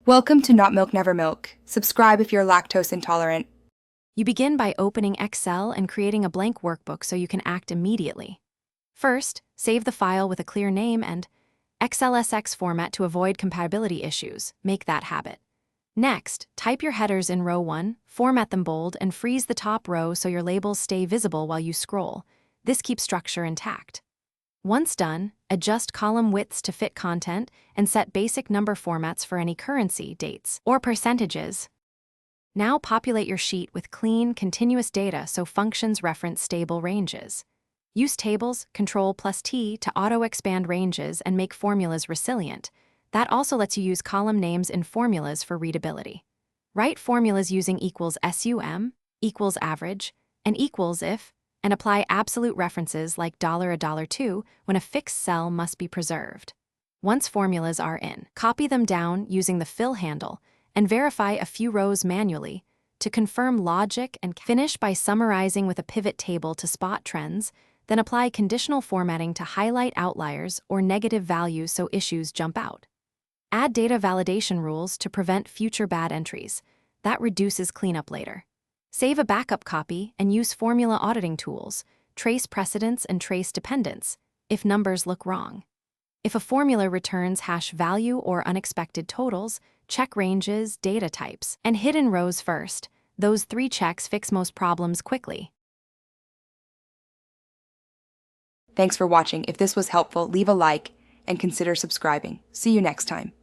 Welcome to Not Milk Never Milk. Subscribe if you're lactose intolerant. You begin by opening Excel and creating a blank workbook so you can act immediately. First, save the file with a clear name and XLSX format to avoid compatibility issues. Make that habit. Next, type your headers in row 1, format them bold, and freeze the top row so your labels stay visible while you scroll. This keeps structure intact. Once done, adjust column widths to fit content and set basic number formats for any currency, dates, or percentages. Now populate your sheet with clean, continuous data so functions reference stable ranges. Use tables, Ctrl+T to auto-expand ranges and make formulas resilient. That also lets you use column names in formulas for readability. Write formulas using equals sum, equals average, and equals if, and apply absolute references like $1.02 when a fixed cell must be preserved. Once formulas are in, copy them down using the fill handle and verify a few rows manually to confirm logic, and finish by summarizing with a pivot table to spot trends, then apply conditional formatting to highlight outliers or negative values so issues jump out. Add data validation rules to prevent future bad entries. That reduces cleanup later. Save a backup copy and use formula auditing tools, trace precedents and trace dependents, if numbers look wrong. If a formula returns hash value or unexpected totals, check ranges, data types, and hidden rows first. Those 3 checks fix most problems quickly. Thanks for watching. If this was helpful, leave a like and consider subscribing. See you next time.